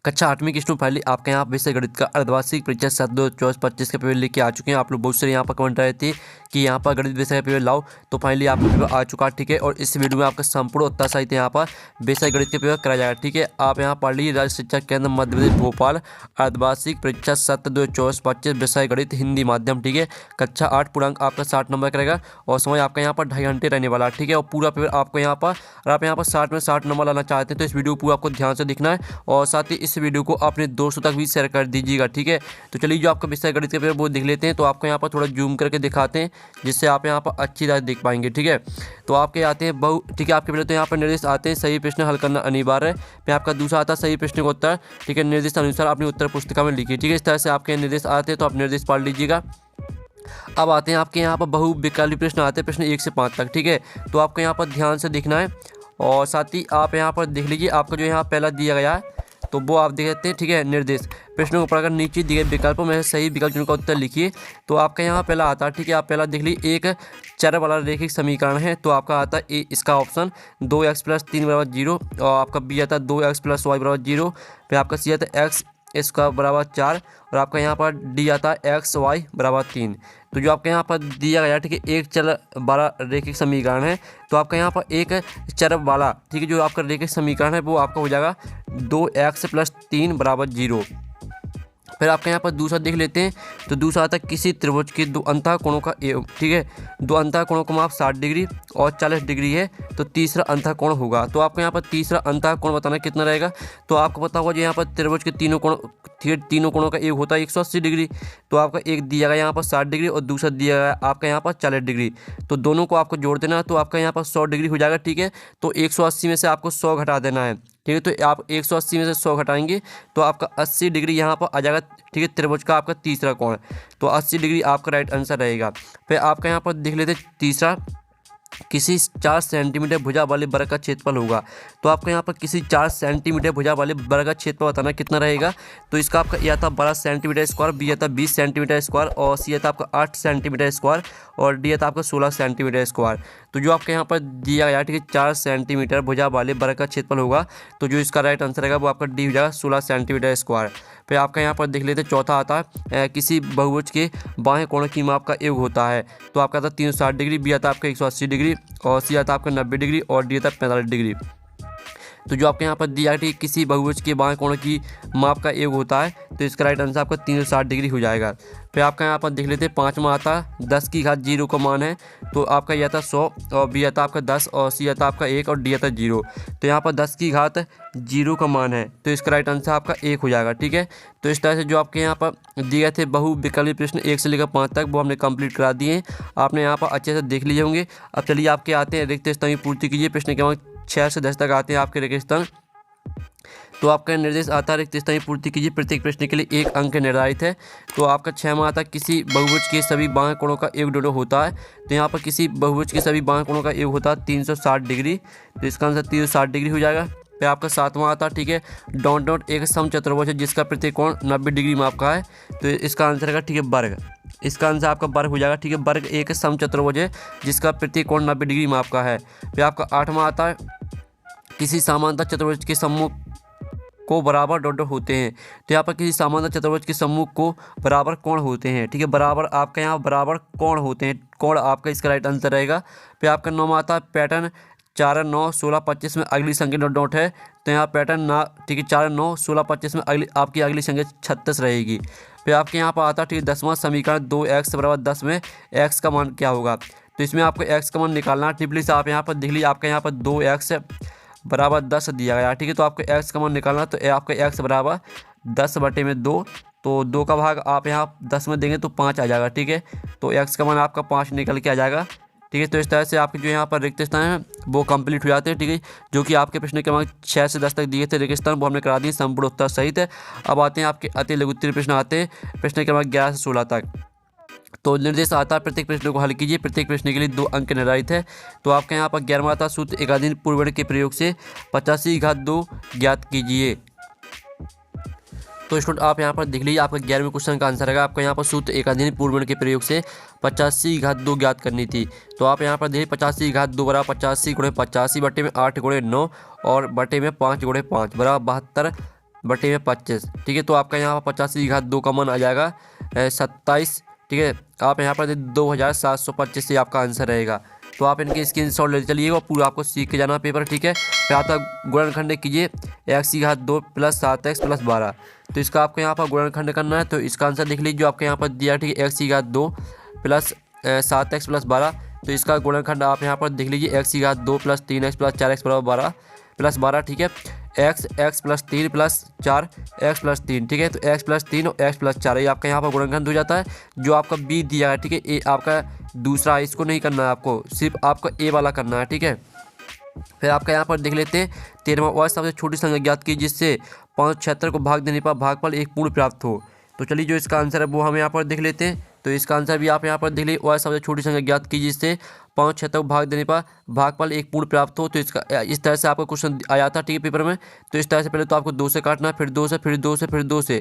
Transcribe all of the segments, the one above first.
कक्षा 8वीं की स्टूडेंट फाइनली आपके यहाँ विषय गणित का अर्धवार्षिक परीक्षा 7/2/24-25 का पेपर लेके आ चुके हैं। आप लोग बहुत सारे यहाँ पर कमेंट रहे थे कि यहाँ पर गणित विषय का पेपर लाओ, तो फाइनली आपका पेपर आ चुका है। ठीक है, और इस वीडियो में आपका संपूर्ण उत्तर सहित यहाँ पर विषय गणित के पेपर कराया जाएगा। ठीक है, आप यहाँ पढ़ लीजिए राज्य शिक्षा केंद्र मध्य प्रदेश भोपाल अर्धवार्षिक परीक्षा 7/2/24-25 विषय गणित हिंदी माध्यम। ठीक है, कक्षा 8 पूर्णांक आपका 60 नंबर करेगा और समय आपका यहाँ पर 2.5 घंटे रहने वाला है। ठीक है, और पूरा पेपर आपको यहाँ पर, और आप यहाँ पर 60 में 60 नंबर लाना चाहते हैं तो इस वीडियो को आपको ध्यान से देखना है और साथ ही इस वीडियो को अपने दोस्तों तक भी शेयर कर दीजिएगा। ठीक है, तो चलिए जो आपका विषय गणित का पेपर वो देख लेते हैं। तो आपको यहाँ पर थोड़ा जूम करके दिखाते हैं जिससे आप यहाँ पर अच्छी तरह देख पाएंगे। ठीक है, तो आपके आते हैं ठीक है, आपके पहले तो यहाँ पर निर्देश आते हैं, सही प्रश्न हल करना अनिवार्य है। फिर आपका दूसरा आता है सही प्रश्न का उत्तर। ठीक है, निर्देश अनुसार अपनी उत्तर पुस्तिका में लिखिए। ठीक है, इस तरह से आपके निर्देश आते हैं तो आप निर्देश पढ़ लीजिएगा। अब आते हैं आपके यहाँ पर बहुविकल्पी प्रश्न आते हैं, प्रश्न 1 से 5 तक। ठीक है, तो आपको यहाँ पर ध्यान से देखना है और साथ ही आप यहाँ पर देख लीजिए आपका जो यहाँ पहला दिया गया है तो वो आप देख लेते हैं। ठीक है, निर्देश प्रश्नों को पढ़कर नीचे दिए गए विकल्पों में सही विकल्प चुनकर उत्तर लिखिए। तो आपका यहाँ पहला आता है। ठीक है, आप पहला देख लीजिए, एक चर वाला रैखिक समीकरण है तो आपका आता है ए, इसका ऑप्शन 2x + 3 = 0 और आपका बी आता है 2x + y = 0। फिर आपका सी आता है x इसका बराबर 4 और आपका यहाँ पर डी आता है x y = 3। तो जो आपके यहाँ पर दिया गया, ठीक है, एक चर वाला रैखिक समीकरण है तो आपका यहाँ पर एक चर वाला, ठीक है, जो आपका रैखिक समीकरण है वो आपका हो जाएगा 2x + 3 = 0। फिर आपके यहाँ पर दूसरा देख लेते हैं। तो दूसरा आता है किसी त्रिभुज के दो अंतःकोणों का ठीक है, दो अंतःकोणों का माप 60 डिग्री और 40 डिग्री है तो तीसरा अंतःकोण होगा। तो आपको यहाँ पर तीसरा अंतःकोण बताना कितना रहेगा। तो आपको पता होगा जो यहाँ पर त्रिभुज के तीनों कोणों का एक होता है 180 डिग्री। तो आपका एक दिया गया यहाँ पर 60 डिग्री और दूसरा दिया गया आपका यहाँ पर 40 डिग्री। तो दोनों को आपको जोड़ देना है तो आपका यहाँ पर 100 डिग्री हो जाएगा। ठीक है, तो 180 में से आपको 100 घटा देना है। ठीक है, तो आप 180 में से 100 घटाएंगे तो आपका 80 डिग्री यहाँ पर आ जाएगा। ठीक है, त्रिभुज का आपका तीसरा कोण, तो 80 डिग्री आपका राइट आंसर रहेगा। फिर आपका यहाँ पर देख लेते तीसरा, किसी 4 सेंटीमीटर भुजा वाले वर्ग का क्षेत्रफल होगा। तो आपको यहाँ पर किसी 4 सेंटीमीटर भुजा वाले वर्ग का क्षेत्रफल बताना कितना रहेगा। तो इसका आपका ए आता 12 सेंटीमीटर स्क्वायर, बी आता 20 सेंटीमीटर स्क्वायर और सी आता आपका 8 सेंटीमीटर स्क्वायर और डी आता आपका 16 सेंटीमीटर स्क्वायर। तो जो आपके यहाँ पर दिया गया, ठीक है, 4 सेंटीमीटर भुजा वाले वर्ग का क्षेत्रफल होगा तो जो इसका राइट आंसर रहेगा वो आपका डी हो जाएगा 16 सेंटीमीटर स्क्वायर। फिर आपका यहाँ पर देख लेते चौथा आता है किसी बहुभुज के बाएं कोण की माप का योग होता है। तो आपका आता 360 डिग्री, बी आता आपका 180 डिग्री और सी आता आपका 90 डिग्री और डी आता 45 डिग्री। तो जो आपके यहाँ पर दिया है, ठीक, किसी बहुभुज के बाएं कोण की माप का योग होता है तो इसका राइट आंसर आपका 360 डिग्री हो जाएगा। फिर आपका यहाँ पर देख लेते हैं पाँचवा आता 10 की घात 0 का मान है। तो आपका ये आता 100 और बी आता आपका 10 और सी आता आपका 1 और डी आता 0। तो यहाँ पर 10 की घात 0 का मान है तो इसका राइट आंसर आपका 1 हो जाएगा। ठीक है, तो इस तरह से जो आपके यहाँ पर दिए गए थे बहुविकल्पी प्रश्न 1 से लेकर 5 तक वो हमने कंप्लीट करा दिए हैं। आपने यहाँ पर अच्छे से देख लिए होंगे। अब चलिए आपके आते हैं रिक्त स्थान की पूर्ति कीजिए। प्रश्न क्रमांक 6 से 10 तक आते हैं आपके रिक्त स्थान। तो आपका निर्देश आता है रिक्त स्थान की पूर्ति कीजिए, प्रत्येक प्रश्न के लिए 1 अंक निर्धारित है। तो आपका 6वां आता है किसी बहुभुज के सभी बाएं कोणों का योग दोनों होता है। तो यहाँ पर किसी बहुभुज के सभी बाएं कोणों का योग होता है 360 डिग्री, तो इसका आंसर 360 डिग्री हो जाएगा। फिर आपका 7वां आता है, ठीक है, डॉट एक समचतुर्भुज है जिसका प्रत्येक कोण 90 डिग्री माप का है तो इसका आंसर है, ठीक है, वर्ग। इसका आंसर आपका वर्ग हो जाएगा। ठीक है, वर्ग एक समचतुर्भुज है जिसका प्रत्येक कोण 90 डिग्री माप का है। फिर आपका 8वां आता है किसी समांतर चतुर्भुज के सम्मुख को बराबर डॉट होते हैं। तो यहाँ पर किसी समांतर चतुर्भुज के सम्मुख को बराबर कोण होते हैं। ठीक है, बराबर आपका यहाँ बराबर कोण होते हैं, कोण आपका इसका राइट आंसर रहेगा। फिर आपका 9वां आता है पैटर्न 4, 9, 16, 25 में अगली संख्या डॉट है। तो यहाँ पैटर्न ना, ठीक है, 4, 9, 16, 25 में आपकी अगली संख्या 36 रहेगी। फिर आपके यहाँ पर आता है, ठीक है, 10वां समीकरण 2x = 10 में x का मान क्या होगा। तो इसमें आपको x का मान निकालना है। टिप्पणी से आप यहाँ पर देख लीजिए आपका यहाँ पर 2x = 10 दिया गया। ठीक है, तो आपको x का मान निकालना तो आपका x = 10/2। तो 2 का भाग आप यहाँ 10 में देंगे तो 5 आ जाएगा। ठीक है, तो x का मान आपका 5 निकल के आ जाएगा। ठीक है, तो इस तरह से आपके जो यहाँ पर रिक्त स्थान है वो कंप्लीट हो जाते हैं। ठीक है, जो कि आपके प्रश्न क्रमांक 6 से 10 तक दिए थे रिक्त स्थान वो हमने करा दिए संपूर्ण उत्तर सहित है। अब आते हैं आपके अति लघु उत्तरीय प्रश्न आते हैं प्रश्न क्रमांक 11 से 16 तक। तो निर्देश आता है प्रत्येक प्रश्न को हल कीजिए, प्रत्येक प्रश्न के लिए 2 अंक निर्धारित है। तो आपके यहाँ पर 11वां आता सूत्र एकाधीन पूर्ववर्ग के प्रयोग से 85 की घात 2 ज्ञात कीजिए। तो स्टूडेंट आप यहाँ पर देख लीजिए आपका 11वें क्वेश्चन का आंसर है। आपका यहाँ पर सूत्र एकाधीन पूर्ववर्ग के प्रयोग से 85 की घात 2 ज्ञात करनी थी। तो आप यहाँ पर देखिए 85 की घात 2 बराबर 85 × 85 बटे में 8 × 9 और बटे में 5 × 5 बराबर 72 बटे में 25, ठीक है। तो आपका यहाँ पर 85 की घात 2 का मान आ जाएगा 27, ठीक है। आप यहाँ पर 2725 से आपका आंसर रहेगा। तो आप इनके स्क्रीनशॉट ले चलिएगा, पूरा आपको सीख के जाना पेपर, ठीक है। फिर आता गुणनखंड कीजिए x की घात 2 प्लस 7x प्लस 12। तो इसका आपको यहाँ पर गुणनखंड करना है। तो इसका आंसर देख लीजिए जो आपके यहाँ पर दिया, ठीक है, x की घात 2 प्लस 7x प्लस 12। तो इसका गुणनखंड आप यहाँ पर देख लीजिए x की घात 2 प्लस 3x प्लस 4x बराबर 12 प्लस 12, ठीक है। x plus 3 plus 4 x plus 3, ठीक है। तो x प्लस 3 और x प्लस 4 ये आपका यहाँ पर गुणनखंड हो जाता है। जो आपका b दिया है, ठीक है, ये आपका दूसरा है, इसको नहीं करना है आपको, सिर्फ आपको a वाला करना है, ठीक है। फिर आपका यहाँ पर देख लेते हैं 13वां, वह सबसे छोटी संख्या ज्ञात की जिससे 576 को भाग देने पर भागफल एक पूर्ण प्राप्त हो। तो चलिए जो इसका आंसर है वो हम यहाँ पर देख लेते हैं। तो इसका आंसर भी आप यहाँ पर देख लीजिए, वह सबसे छोटी संख्या ज्ञात की जिससे 576 को भाग देने पर भागफल एक पूर्ण प्राप्त हो। तो इसका इस तरह से आपका क्वेश्चन आया था, ठीक है, पेपर में। तो इस तरह से पहले तो आपको 2 से काटना, फिर 2 से, फिर 2 से, फिर 2 से,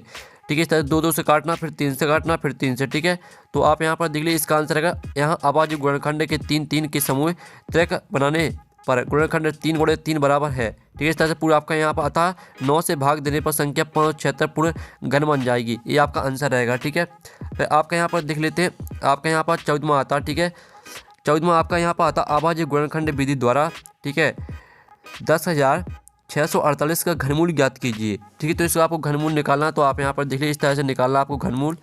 ठीक है। इस तरह से 2 से काटना, फिर 3 से काटना, फिर 3 से, ठीक है। तो आप यहाँ पर देख लीजिए इसका आंसर है यहाँ अभाज्य गुणनखंड के 3 के समूह त्रिक बनाने पर गुणनखंड 3 गुणे 3 बराबर है, ठीक है। इस तरह से पूरा आपका यहाँ पर आता 9 से भाग देने पर संख्या 576 पूर्ण घन बन जाएगी। ये आपका आंसर रहेगा, ठीक है। फिर आपका यहाँ पर देख लेते हैं, आपका यहाँ पर 14वां आता, ठीक है। 14वां आपका यहाँ पर आता अभाज्य गुणनखंड विधि द्वारा, ठीक है, 10,648 का घनमूल ज्ञात कीजिए, ठीक है। तो इसका आपको घनमूल निकालना, तो आप यहाँ पर देख लीजिए इस तरह से निकालना आपको घनमूल,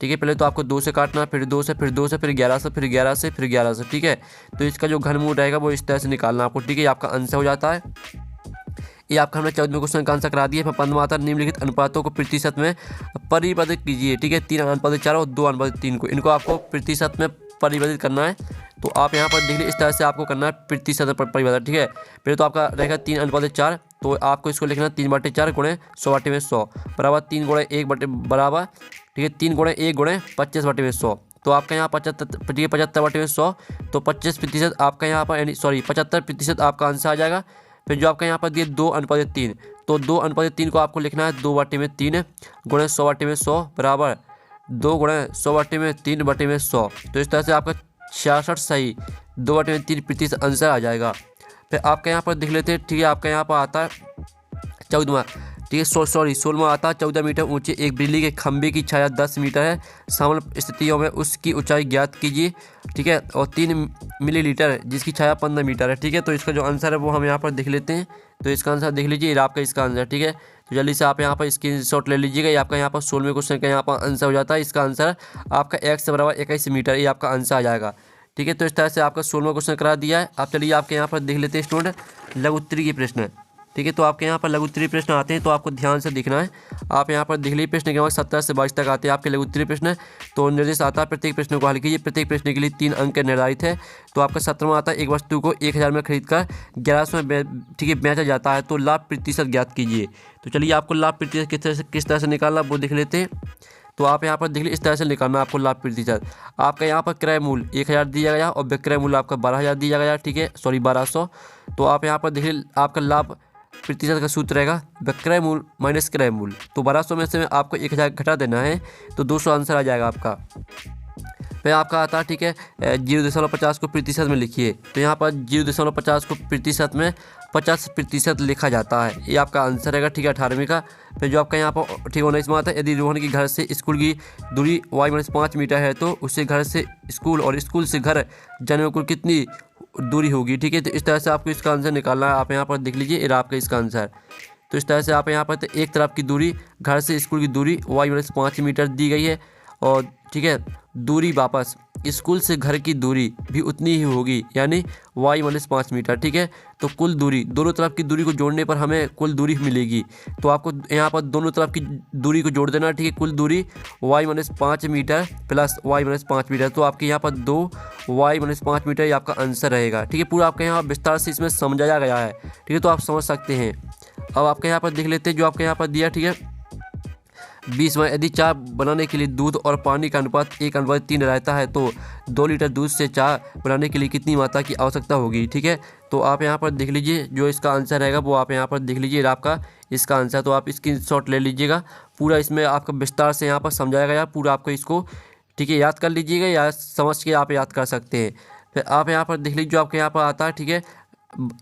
ठीक है। पहले तो आपको 2 से काटना, फिर 2 से, फिर 2 से, फिर 11 से, फिर 11 से, फिर 11 से, ठीक है। तो इसका जो घनमूल रहेगा वो इस तरह से निकालना आपको, ठीक है। आपका आंसर हो जाता है। ये आपका हमने 14वें क्वेश्चन का आंसर करा दिया। 15वां आता निम्नलिखित अनुपातों को प्रतिशत में परिवर्तित कीजिए, ठीक है। 3 अनुपात 4 और 2 अनुपात 3 को, इनको आपको प्रतिशत में परिवर्तित करना है। तो आप यहाँ पर देख लीजिए इस तरह से आपको करना है प्रतिशत परिवर्तन, ठीक है। पहले तो आपका रहेगा 3 अनुपात 4, तो आपको इसको लिखना है 3/4 गुणे 100/100 बराबर 3 गुणे 1 बटे बराबर, ठीक है, 3 गुणे 1 गुणे 25/100। तो आपका यहाँ 75/100, तो 25% आपका यहाँ पर यानी 75% आपका आंसर आ जाएगा। फिर जो आपका यहाँ पर दिए 2 अनुपात 3, तो 2 अनुपात 3 को आपको लिखना है 2/3 गुणे 100/100 बराबर 2 गुणे 100/3/100। तो इस तरह से आपका 66 सही 2/3% आंसर आ जाएगा। फिर आपका यहाँ पर देख लेते हैं, ठीक है। आपका यहाँ पर आता है 14वां, ठीक है, 16वां आता है 14 मीटर ऊंचे एक बिजली के खंभे की छाया 10 मीटर है, समल स्थितियों में उसकी ऊंचाई ज्ञात कीजिए, ठीक है, और 3 मिलीलीटर जिसकी छाया 15 मीटर है, ठीक है। तो इसका जो आंसर है वो हम यहाँ पर देख लेते हैं। तो इसका आंसर देख लीजिए, आपका इसका आंसर, ठीक है। तो जल्दी से आप यहाँ पर स्क्रीनशॉट ले लीजिएगा। ये आपका यहाँ पर 16वें क्वेश्चन का यहाँ पर आंसर हो जाता है। इसका आंसर आपका x बराबर 21 मीटर, ये आपका आंसर आ जाएगा, ठीक है। तो इस तरह से आपका 16वां क्वेश्चन करा दिया है। आप चलिए आपके यहाँ पर देख लेते हैं स्टूडेंट लघुत्तरी के प्रश्न, ठीक है। तो आपके यहाँ पर लघुत्तरी प्रश्न आते हैं, तो आपको ध्यान से देखना है। आप यहाँ पर देख लीजिए प्रश्न क्रमांक 17 से 22 तक आते हैं आपके लघुत्तरी प्रश्न। तो निर्देश आता है प्रत्येक प्रश्न को हल कीजिए, प्रत्येक प्रश्न के लिए 3 अंक निर्धारित है। तो आपका 17वां आता है एक वस्तु को 1000 में खरीद कर 1100 में, ठीक है, बेचा जाता है, तो लाभ प्रतिशत ज्ञात कीजिए। तो चलिए आपको लाभ प्रतिशत किस तरह से निकालना वो देख लेते हैं। तो आप यहाँ पर देख लीजिए इस तरह से निकालना आपको लाभ प्रतिशत। आपका यहाँ पर क्रय मूल्य 1000 दिया गया और विक्रय मूल्य आपका 12000 दिया गया, ठीक है, 1200। तो आप यहाँ पर देखिए आपका लाभ प्रतिशत का सूत्र रहेगा विक्रय मूल्य माइनस क्रय मूल्य। तो 1200 में से आपको 1000 घटा देना है, तो 200 आंसर आ जाएगा आपका। फिर आपका आता है, ठीक है, 0.50 को प्रतिशत में लिखिए। तो यहाँ पर 0.50 को प्रतिशत में 50% लिखा जाता है, ये आपका आंसर रहेगा, ठीक है, 18वीं का। फिर जो आपका यहाँ पर ठीक 19वां आता है यदि रोहन की घर से स्कूल की दूरी y-5 मीटर है तो उससे घर से स्कूल और स्कूल से घर जाने में कुल कितनी दूरी होगी, ठीक है। तो इस तरह से आपको इसका आंसर निकालना है। आप यहाँ पर देख लीजिए ये आपका इसका आंसर। तो इस तरह से आप यहाँ पर तो एक तरफ की दूरी घर से स्कूल की दूरी y-5 मीटर दी गई है, और ठीक है दूरी वापस स्कूल से घर की दूरी भी उतनी ही होगी, यानी y-5 मीटर, ठीक है। तो कुल दूरी दोनों तरफ की दूरी को जोड़ने पर हमें कुल दूरी मिलेगी। तो आपको यहाँ पर दोनों तरफ की दूरी को जोड़ देना, ठीक है। कुल दूरी y-5 metre plus y-5 metre, तो आपके यहाँ पर 2y-5 मीटर ये आपका आंसर रहेगा, ठीक है। पूरा आपके यहाँ विस्तार से इसमें समझाया गया है, ठीक है, तो आप समझ सकते हैं। अब आपके यहाँ पर देख लेते हैं जो आपके यहाँ पर दिया, ठीक है, 20 में यदि चाय बनाने के लिए दूध और पानी का अनुपात 1:3 रहता है तो 2 लीटर दूध से चाय बनाने के लिए कितनी मात्रा की आवश्यकता होगी, ठीक है। तो आप यहाँ पर देख लीजिए जो इसका आंसर रहेगा वो आप यहाँ पर देख लीजिए आपका इसका आंसर। तो आप स्क्रीनशॉट ले लीजिएगा, पूरा इसमें आपका विस्तार से यहाँ पर समझाया गया, पूरा आपको इसको, ठीक है, याद कर लीजिएगा या समझ के आप याद कर सकते हैं। फिर आप यहाँ पर देख लीजिए जो आपके यहाँ पर आता है, ठीक है,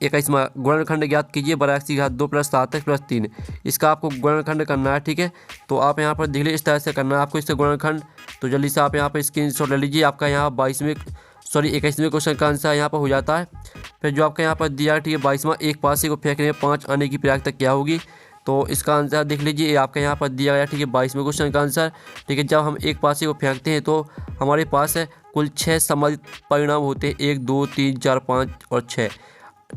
21वां गुणनखंड ज्ञात कीजिए 12x की घात 2 + 7x + 3। इसका आपको गुणनखंड करना है, ठीक है। तो आप यहाँ पर देख लीजिए इस तरह से करना है आपको इससे गुणनखंड। तो जल्दी से आप यहाँ पर स्क्रीनशॉट ले लीजिए। आपका यहाँ 21वें क्वेश्चन का आंसर यहाँ पर हो जाता है। फिर जो आपका यहाँ पर दिया है, ठीक है, 22वां एक पासे को फेंकने में 5 आने की प्रयागता क्या होगी। तो इसका आंसर देख लीजिए, ये आपका यहाँ पर दिया गया, ठीक है, 22वें क्वेश्चन का आंसर। ठीक है, जब हम एक पासे को फेंकते हैं तो हमारे पास है कुल 6 संबंधित परिणाम होते हैं, 1 2 3 4 5 और 6।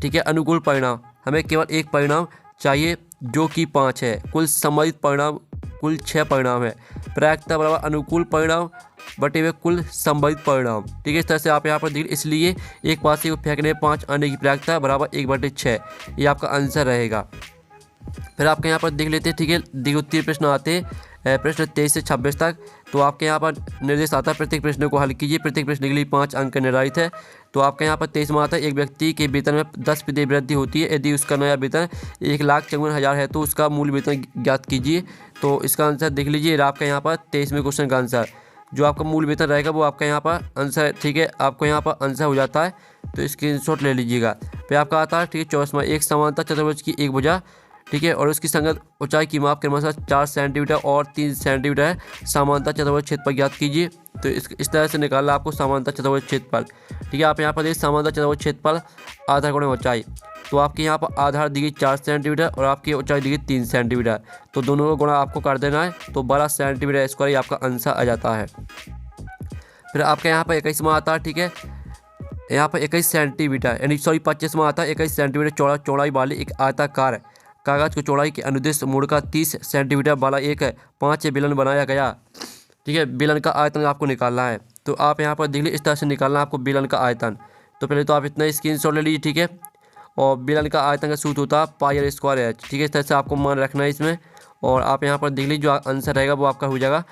ठीक है, अनुकूल परिणाम हमें केवल एक परिणाम चाहिए जो कि 5 है। कुल संबंधित परिणाम कुल 6 परिणाम है। प्रायिकता बराबर अनुकूल परिणाम बटे हुए कुल संबंधित परिणाम। ठीक है, इस तरह से आप यहाँ पर देख, इसलिए एक पासे को फेंकने में 5 आने की प्रायिकता बराबर 1/6। ये आपका आंसर रहेगा। फिर आपके यहाँ पर देख लेते हैं, ठीक है, देखो 3 प्रश्न आते हैं, प्रश्न 23 से 26 तक। तो आपके यहाँ पर निर्देश आता है प्रत्येक प्रश्न को हल कीजिए। प्रत्येक प्रश्न के लिए 5 अंक निर्धारित है। तो आपके यहाँ पर 23 में आता है, एक व्यक्ति के वेतन में 10% वृद्धि होती है। यदि उसका नया वेतन 1,54,000 है तो उसका मूल वेतन ज्ञात कीजिए। तो इसका आंसर देख लीजिए, आपका यहाँ पर 23वें क्वेश्चन का आंसर जो आपका मूल वेतन रहेगा वो आपका यहाँ पर आंसर, ठीक है, आपको यहाँ पर आंसर हो जाता है। तो स्क्रीनशॉट ले लीजिएगा। फिर आपका आता है, ठीक है, 24वां एक समांतर चतुर्भुज की एक भुजा, ठीक है, और उसकी संगत ऊंचाई की माप क्रमशः 4 सेंटीमीटर और 3 सेंटीमीटर है। समांतर चतुर्भुज क्षेत्रफल ज्ञात कीजिए। तो इस तरह से निकालना आपको समांतर चतुर्भुज क्षेत्रफल। ठीक है, आप यहाँ पर देखिए समांतर चतुर्भुज क्षेत्रफल आधार गुणा ऊंचाई। तो आपके यहाँ पर आधार दी गई 4 सेंटीमीटर और आपकी ऊंचाई दी गई 3 सेंटीमीटर। तो दोनों का गुणा आपको कर देना है, तो 12 सेंटीमीटर स्क्वायर ही आपका आंसर आ जाता है। फिर आपके यहाँ पर 21वां आता है, ठीक है, यहाँ पर 21 सेंटीमीटर यानी 25वां आता है, 21 सेंटीमीटर चौड़ाई वाली एक आयताकार कागज को चौड़ाई के अनुदिश मोड़ का 30 सेंटीमीटर वाला एक 5 बेलन बनाया गया। ठीक है, बेलन का आयतन आपको निकालना है। तो आप यहाँ पर देख लीजिए, इस तरह से निकालना है आपको बेलन का आयतन। तो पहले तो आप इतना स्क्रीनशॉट ले लीजिए, ठीक है। और बेलन का आयतन का सूत्र होता है πr²h। ठीक है, इस तरह से आपको मान रखना है इसमें। और आप यहाँ पर देख लीजिए, जो आंसर रहेगा वो आपका हो जाएगा,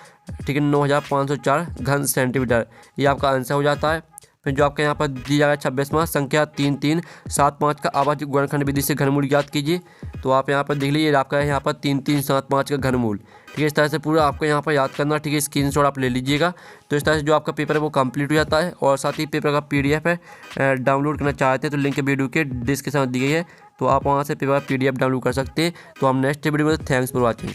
ठीक है, 9504 घन सेंटीमीटर। ये आपका आंसर हो जाता है। फिर जो आपके यहाँ पर दी जाएगा 26वां संख्या 3375 का आवर्त गुणनखंड विधि से घनमूल ज्ञात कीजिए। तो आप यहाँ पर देख लीजिए, आपका यहाँ पर 3375 का घनमूल। ठीक है, इस तरह से पूरा आपको यहाँ पर याद करना। ठीक है, स्क्रीनशॉट आप ले लीजिएगा। तो इस तरह से जो आपका पेपर है वो कंप्लीट हो जाता है। और साथ ही पेपर का PDF है, डाउनलोड करना चाहते हैं तो लिंक वीडियो के डिस्क्रिप्शन में दी गई है। तो आप वहाँ से पेपर PDF डाउनलोड कर सकते हैं। तो हम नेक्स्ट वीडियो में, थैंक्स फॉर वॉचिंग।